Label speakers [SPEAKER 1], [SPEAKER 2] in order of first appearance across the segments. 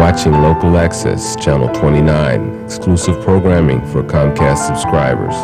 [SPEAKER 1] watching Local Access, Channel 29, exclusive programming for Comcast subscribers.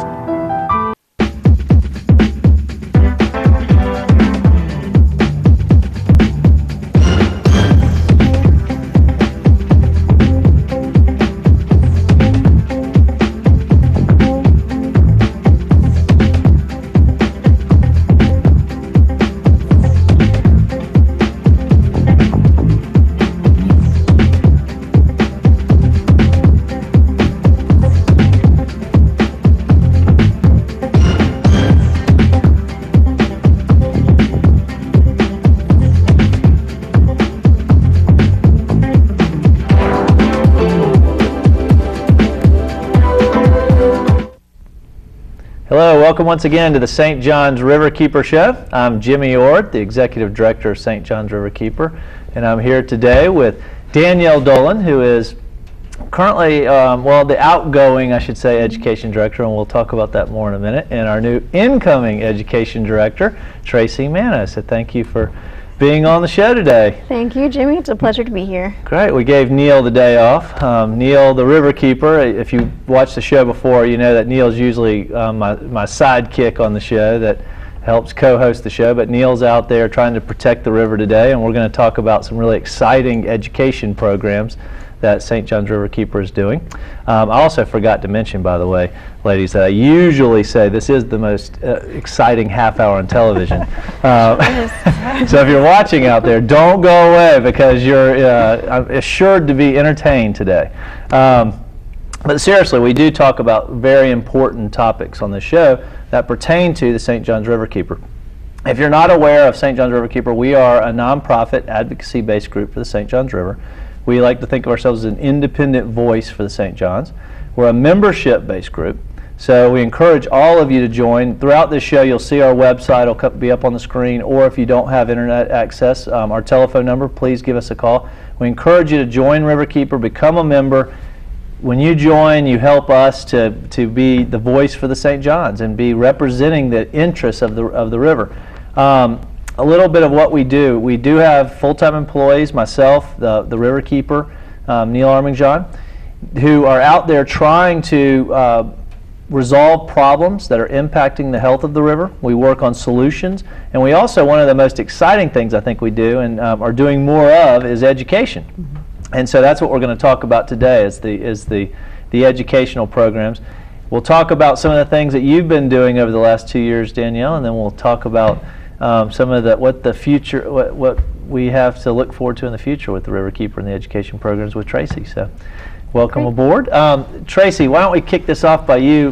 [SPEAKER 2] Hello, welcome once again to the St. John's Riverkeeper Show. I'm Jimmy Ord, the Executive Director of St. John's Riverkeeper, and I'm here today with Danielle Dolan, who is currently, the outgoing, I should say, Education Director, and we'll talk about that more in a minute, and our new incoming Education Director, Tracy Mano. So thank you for being on the show today.
[SPEAKER 3] Thank you, Jimmy. It's a pleasure to be here.
[SPEAKER 2] Great. We gave Neil the day off. Neil, the Riverkeeper, if you watched the show before, you know that Neil's usually my sidekick on the show that helps co-host the show, but Neil's out there trying to protect the river today, and we're going to talk about some really exciting education programs that St. John's Riverkeeper is doing. I also forgot to mention, by the way, ladies, that I usually say this is the most exciting half hour on television. So if you're watching out there, don't go away because you're assured to be entertained today. But seriously, we do talk about very important topics on this show that pertain to the St. John's Riverkeeper. If you're not aware of St. John's Riverkeeper, we are a nonprofit advocacy-based group for the St. John's River. We like to think of ourselves as an independent voice for the St. John's. We're a membership-based group, so we encourage all of you to join. Throughout this show, you'll see our website. It'll be up on the screen, or if you don't have internet access, our telephone number, please give us a call. We encourage you to join Riverkeeper, become a member. When you join, you help us to be the voice for the St. John's and be representing the interests of the river. A little bit of what we do. We do have full-time employees, myself, the Riverkeeper, Neil Armingjon, who are out there trying to resolve problems that are impacting the health of the river. We work on solutions, and we also, one of the most exciting things I think we do and are doing more of is education. Mm-hmm. And so that's what we're going to talk about today is the educational programs. We'll talk about some of the things that you've been doing over the last 2 years, Danielle, and then we'll talk about some of what we have to look forward to in the future with the Riverkeeper and the education programs with Tracy. So, welcome aboard. Tracy, why don't we kick this off by you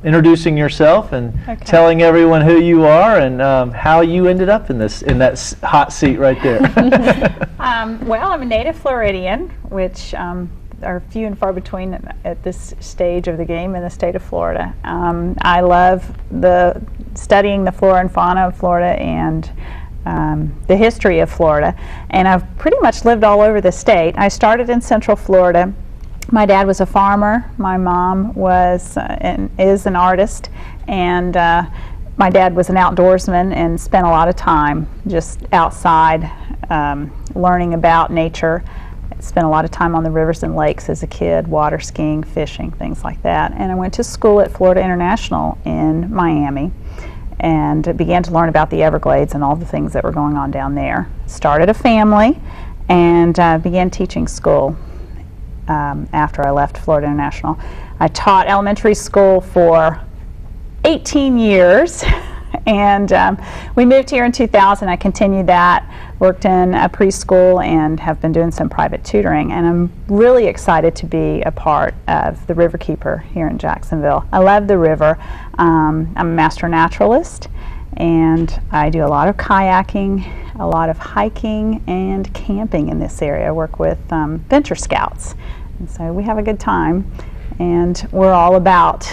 [SPEAKER 2] introducing yourself and telling everyone who you are and how you ended up in that hot seat right there.
[SPEAKER 4] Well, I'm a native Floridian, which are few and far between at this stage of the game in the state of Florida. I love studying the flora and fauna of Florida and the history of Florida, and I've pretty much lived all over the state. I started in Central Florida. My dad was a farmer. My mom was is an artist, and my dad was an outdoorsman and spent a lot of time just outside learning about nature. Spent a lot of time on the rivers and lakes as a kid, water skiing, fishing, things like that. And I went to school at Florida International in Miami and began to learn about the Everglades and all the things that were going on down there. Started a family and began teaching school after I left Florida International. I taught elementary school for 18 years and we moved here in 2000. I continued that, worked in a preschool and have been doing some private tutoring, and I'm really excited to be a part of the Riverkeeper here in Jacksonville. I love the river. I'm a master naturalist, and I do a lot of kayaking, a lot of hiking and camping in this area. I work with Venture Scouts, and so we have a good time, and we're all about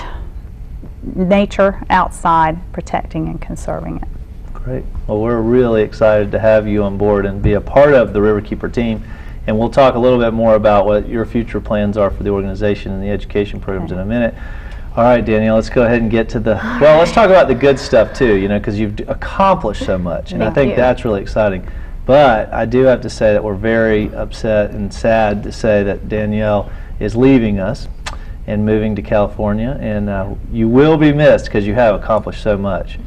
[SPEAKER 4] nature outside, protecting and conserving it.
[SPEAKER 2] Great. Well, we're really excited to have you on board and be a part of the Riverkeeper team, and we'll talk a little bit more about what your future plans are for the organization and the education programs in a minute. All right, Danielle, let's go ahead and get to let's talk about the good stuff too, because you've accomplished so much, and I think that's really exciting. But I do have to say that we're very upset and sad to say that Danielle is leaving us and moving to California, and you will be missed because you have accomplished so much.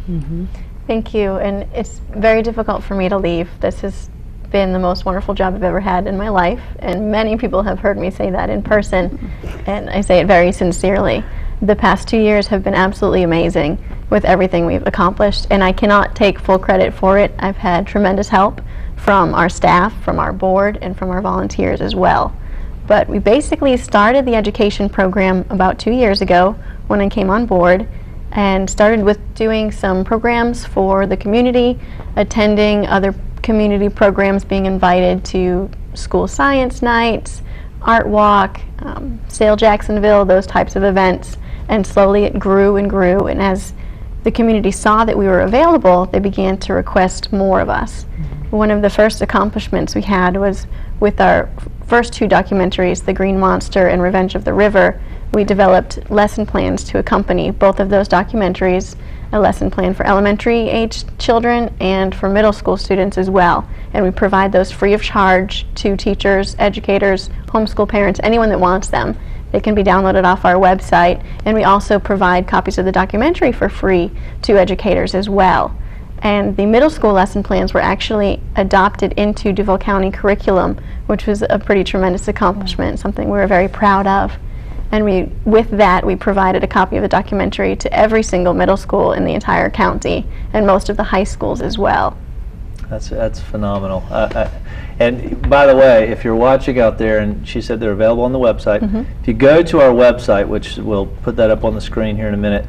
[SPEAKER 3] Thank you, and it's very difficult for me to leave. This has been the most wonderful job I've ever had in my life, and many people have heard me say that in person, and I say it very sincerely. The past 2 years have been absolutely amazing with everything we've accomplished, and I cannot take full credit for it. I've had tremendous help from our staff, from our board, and from our volunteers as well. But we basically started the education program about 2 years ago when I came on board, and started with doing some programs for the community, attending other community programs, being invited to school science nights, art walk, Sail Jacksonville, those types of events, and slowly it grew and grew, and as the community saw that we were available, they began to request more of us. One of the first accomplishments we had was with our first 2 documentaries, The Green Monster and Revenge of the River. We developed lesson plans to accompany both of those documentaries, a lesson plan for elementary age children and for middle school students as well. And we provide those free of charge to teachers, educators, homeschool parents, anyone that wants them. They can be downloaded off our website, and we also provide copies of the documentary for free to educators as well. And the middle school lesson plans were actually adopted into Duval County curriculum, which was a pretty tremendous accomplishment, something we were very proud of. And with that, we provided a copy of the documentary to every single middle school in the entire county, and most of the high schools as well.
[SPEAKER 2] That's phenomenal. And by the way, if you're watching out there, and she said they're available on the website, if you go to our website, which we'll put that up on the screen here in a minute,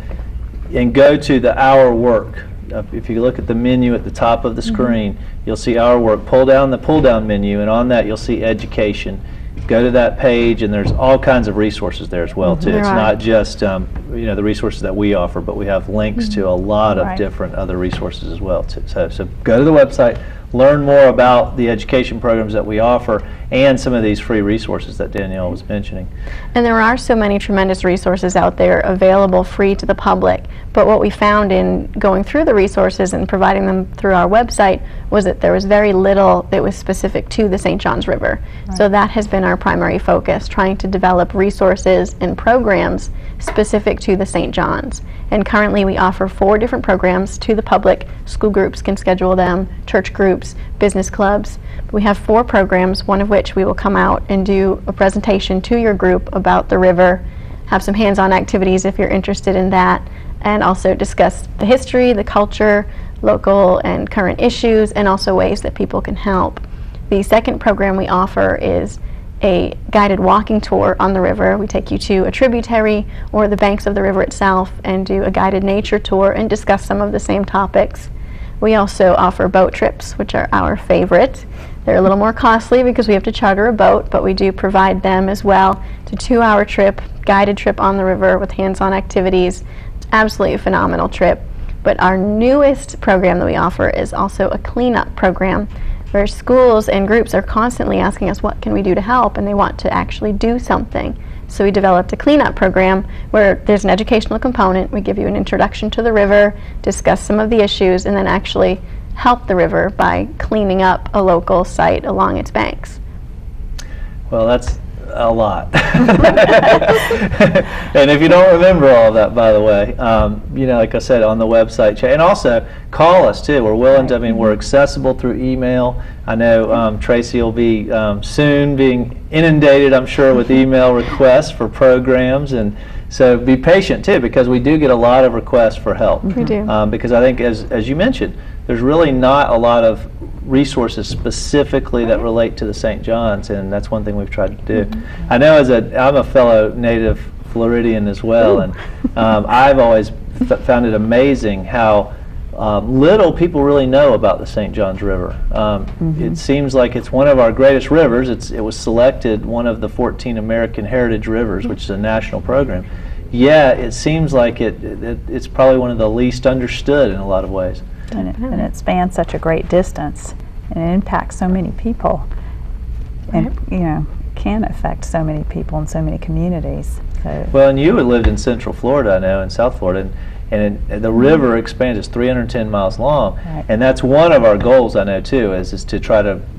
[SPEAKER 2] and go to the Our Work, if you look at the menu at the top of the screen, you'll see Our Work. Pull down the pull-down menu, and on that you'll see Education. Go to that page, and there's all kinds of resources there as well, too. It's not just the resources that we offer, but we have links to a lot of different other resources as well, too. So go to the website, learn more about the education programs that we offer, and some of these free resources that Danielle was mentioning.
[SPEAKER 3] And there are so many tremendous resources out there available free to the public, but what we found in going through the resources and providing them through our website was that there was very little that was specific to the St. Johns River. So that has been our primary focus, trying to develop resources and programs specific to the St. Johns. And currently we offer 4 different programs to the public. School groups can schedule them, church groups, business clubs. We have 4 programs, one of which we will come out and do a presentation to your group about the river, have some hands-on activities if you're interested in that, and also discuss the history, the culture, local and current issues, and also ways that people can help. The second program we offer is a guided walking tour on the river. We take you to a tributary or the banks of the river itself and do a guided nature tour and discuss some of the same topics. We also offer boat trips, which are our favorite. They're a little more costly because we have to charter a boat, but we do provide them as well. It's a 2-hour trip, guided trip on the river with hands-on activities. It's absolutely a phenomenal trip. But our newest program that we offer is also a cleanup program, where schools and groups are constantly asking us, what can we do to help? And they want to actually do something. So we developed a cleanup program where there's an educational component. We give you an introduction to the river, discuss some of the issues, and then actually help the river by cleaning up a local site along its banks.
[SPEAKER 2] Well, that's a lot. And if you don't remember all of that, by the way, like I said, on the website, and also call us too. We're willing to, we're accessible through email. I know Tracy will be soon being inundated, I'm sure, with email requests for programs, and so be patient too, because we do get a lot of requests for help.
[SPEAKER 3] We do.
[SPEAKER 2] Because I think, as you mentioned, there's really not a lot of resources specifically that relate to the St. Johns, and that's one thing we've tried to do. I know I'm a fellow native Floridian as well, and I've always found it amazing how little people really know about the St. Johns River. It seems like it's one of our greatest rivers. It was selected one of the 14 American Heritage Rivers, which is a national program. Yeah, it seems like it's probably one of the least understood in a lot of ways.
[SPEAKER 4] And it spans such a great distance, and it impacts so many people, and can affect so many people in so many communities. So.
[SPEAKER 2] Well, and you had lived in Central Florida, I know, in South Florida, the river expands. It's 310 miles long,
[SPEAKER 4] Right.
[SPEAKER 2] and that's one of our goals, I know too, is to try to